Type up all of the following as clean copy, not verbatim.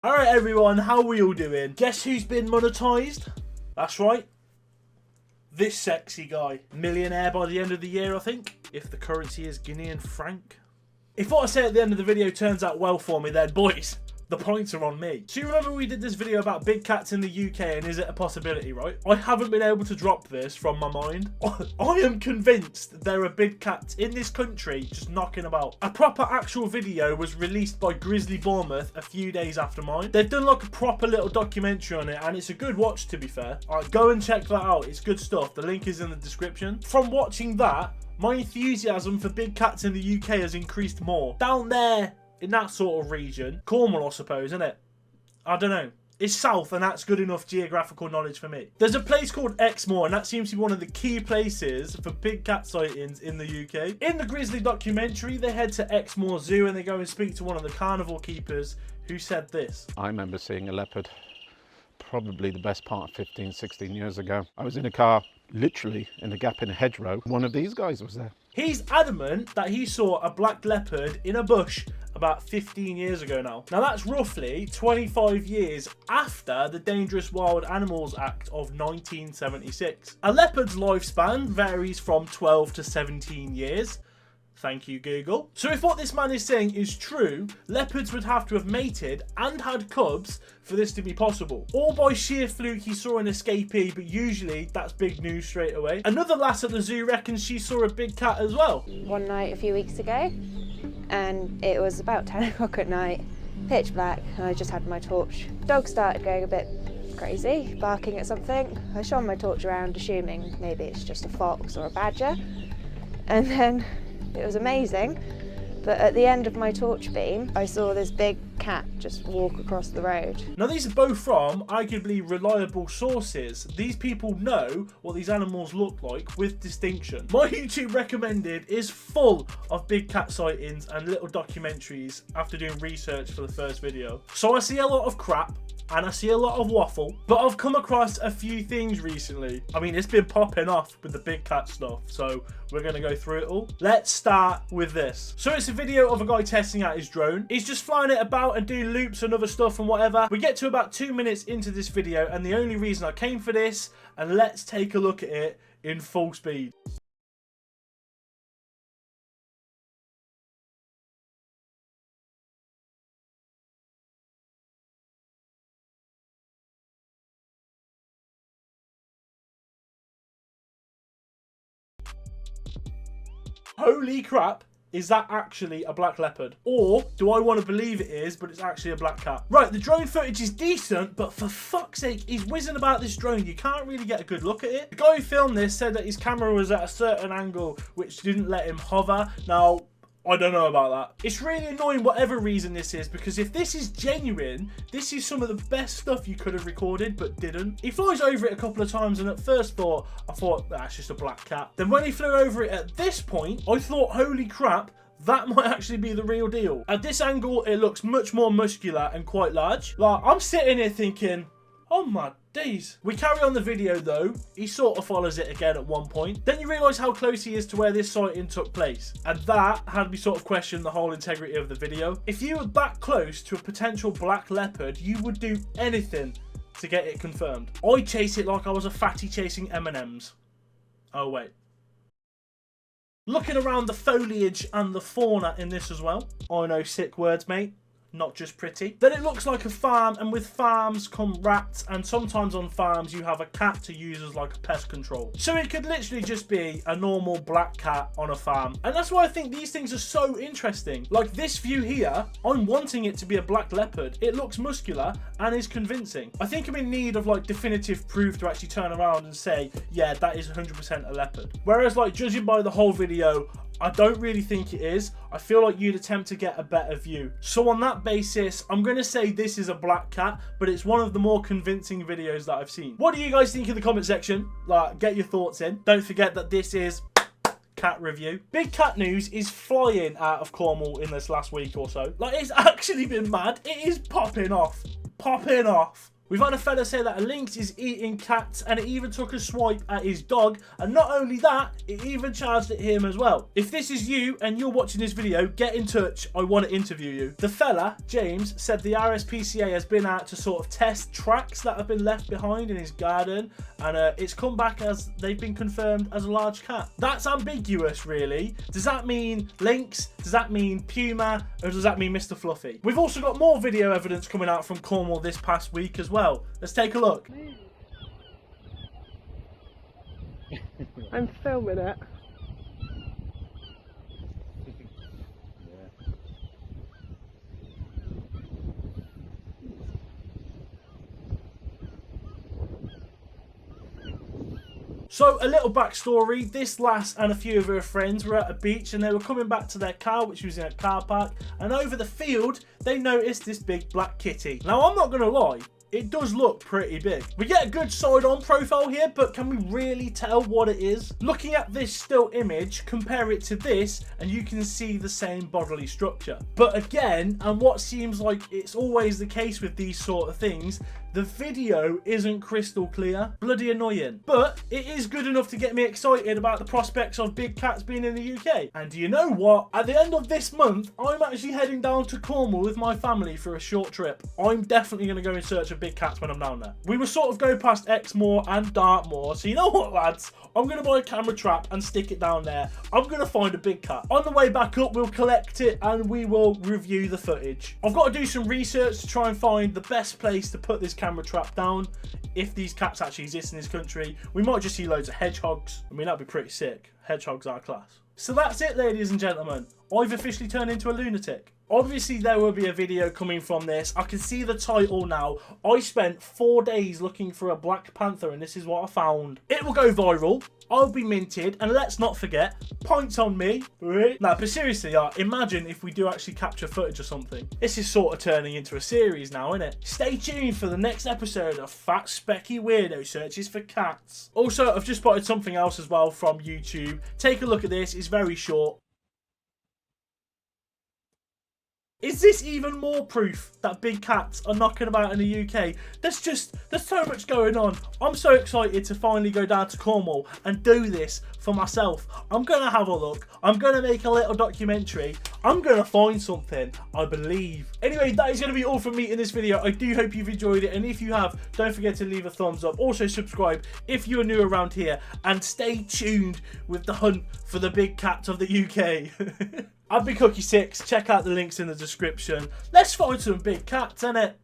Alright everyone, how we all doing? Guess who's been monetized? That's right. This sexy guy. Millionaire by the end of the year, I think. If the currency is Guinean franc. If what I say at the end of the video turns out well for me, then boys, the points are on me. So you remember we did this video about big cats in the UK and is it a possibility, right? I haven't been able to drop this from my mind. I am convinced there are big cats in this country just knocking about. A proper actual video was released by Grizzly Bournemouth a few days after mine. They've done like a proper little documentary on it and it's a good watch, to be fair. Alright, go and check that out. It's good stuff. The link is in the description. From watching that, my enthusiasm for big cats in the UK has increased more. Down there, in that sort of region, Cornwall I suppose, isn't it? I don't know. It's south and that's good enough geographical knowledge for me. There's a place called Exmoor and that seems to be one of the key places for big cat sightings in the UK. In the Grizzly documentary, they head to Exmoor Zoo and they go and speak to one of the carnival keepers who said this. I remember seeing a leopard probably the best part of 15, 16 years ago. I was in a car, literally in a gap in a hedgerow. One of these guys was there. He's adamant that he saw a black leopard in a bush about 15 years ago now. Now that's roughly 25 years after the Dangerous Wild Animals Act of 1976. A leopard's lifespan varies from 12 to 17 years. Thank you, Google. So if what this man is saying is true, leopards would have to have mated and had cubs for this to be possible. Or by sheer fluke he saw an escapee, but usually that's big news straight away. Another lass at the zoo reckons she saw a big cat as well. One night a few weeks ago, and it was about 10 o'clock at night, pitch black, and I just had my torch. Dog started going a bit crazy, barking at something. I shone my torch around, assuming maybe it's just a fox or a badger, and then it was amazing, but at the end of my torch beam, I saw this big cat just walk across the road. Now these are both from arguably reliable sources. These people know what these animals look like with distinction. My YouTube recommended is full of big cat sightings and little documentaries after doing research for the first video. So I see a lot of crap and I see a lot of waffle, but I've come across a few things recently. I mean, it's been popping off with the big cat stuff, so we're gonna go through it all. Let's start with this. So it's a video of a guy testing out his drone. He's just flying it about and doing loops and other stuff and whatever. We get to about 2 minutes into this video, and the only reason I came for this, and let's take a look at it in full speed. Holy crap, is that actually a black leopard? Or do I want to believe it is, but it's actually a black cat? Right, the drone footage is decent, but for fuck's sake, he's whizzing about this drone. You can't really get a good look at it. The guy who filmed this said that his camera was at a certain angle, which didn't let him hover. Now, I don't know about that. It's really annoying whatever reason this is, because if this is genuine, this is some of the best stuff you could have recorded but didn't. He flies over it a couple of times and at first I thought that's just a black cat. Then when he flew over it at this point, I thought, holy crap, that might actually be the real deal. At this angle, it looks much more muscular and quite large. Like, I'm sitting here thinking, oh my days. We carry on the video though. He sort of follows it again at one point. Then you realise how close he is to where this sighting took place. And that had me sort of question the whole integrity of the video. If you were that close to a potential black leopard, you would do anything to get it confirmed. I chase it like I was a fatty chasing M&Ms. Oh wait. Looking around the foliage and the fauna in this as well. I know, sick words, mate. Not just pretty. Then it looks like a farm, and with farms come rats, and sometimes on farms you have a cat to use as like a pest control. So it could literally just be a normal black cat on a farm. And that's why I think these things are so interesting. Like this view here, I'm wanting it to be a black leopard. It looks muscular and is convincing. I think I'm in need of like definitive proof to actually turn around and say, yeah, that is 100% a leopard. Whereas like judging by the whole video, I don't really think it is. I feel like you'd attempt to get a better view. So on that basis, I'm going to say this is a black cat, but it's one of the more convincing videos that I've seen. What do you guys think in the comment section? Like, get your thoughts in. Don't forget that this is cat review. Big cat news is flying out of Cornwall in this last week or so. Like, it's actually been mad. It is popping off. Popping off. We've had a fella say that a lynx is eating cats, and it even took a swipe at his dog, and not only that, it even charged at him as well. If this is you and you're watching this video, get in touch, I want to interview you. The fella, James, said the RSPCA has been out to sort of test tracks that have been left behind in his garden, and it's come back as they've been confirmed as a large cat. That's ambiguous, really. Does that mean lynx? Does that mean puma? Or does that mean Mr. Fluffy? We've also got more video evidence coming out from Cornwall this past week as well. Let's take a look. I'm filming it. So, a little backstory. This lass and a few of her friends were at a beach and they were coming back to their car, which was in a car park, and over the field, they noticed this big black kitty. Now, I'm not going to lie, it does look pretty big. We get a good side-on profile here, but can we really tell what it is? Looking at this still image, compare it to this, and you can see the same bodily structure. But again, and what seems like it's always the case with these sort of things, the video isn't crystal clear. Bloody annoying. But it is good enough to get me excited about the prospects of big cats being in the UK. And do you know what? At the end of this month, I'm actually heading down to Cornwall with my family for a short trip. I'm definitely going to go in search of big cats when I'm down there. We will sort of go past Exmoor and Dartmoor. So you know what, lads? I'm going to buy a camera trap and stick it down there. I'm going to find a big cat. On the way back up, we'll collect it and we will review the footage. I've got to do some research to try and find the best place to put this camera trap down. If these cats actually exist in this country, we might just see loads of hedgehogs. I mean, that'd be pretty sick. Hedgehogs are class. So that's it, ladies and gentlemen. I've officially turned into a lunatic. Obviously, there will be a video coming from this. I can see the title now. I spent 4 days looking for a Black Panther, and this is what I found. It will go viral. I'll be minted, and let's not forget, points on me. Nah, but seriously, imagine if we do actually capture footage or something. This is sort of turning into a series now, isn't it? Stay tuned for the next episode of Fat Specky Weirdo Searches for Cats. Also, I've just spotted something else as well from YouTube. Take a look at this. It's very short. Is this even more proof that big cats are knocking about in the UK? There's so much going on. I'm so excited to finally go down to Cornwall and do this for myself. I'm going to have a look. I'm going to make a little documentary. I'm going to find something, I believe. Anyway, that is going to be all from me in this video. I do hope you've enjoyed it. And if you have, don't forget to leave a thumbs up. Also subscribe if you're new around here. And stay tuned with the hunt for the big cats of the UK. I've been Cookie6. Check out the links in the description. Let's find some big cats, innit?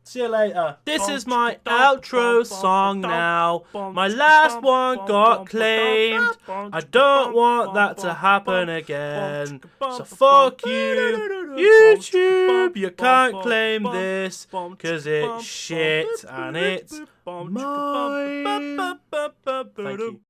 See you later. This is my outro song now. My last one got claimed. I don't want that to happen again. So fuck you, YouTube. You can't claim this, cause it's shit and it's mine. Thank you.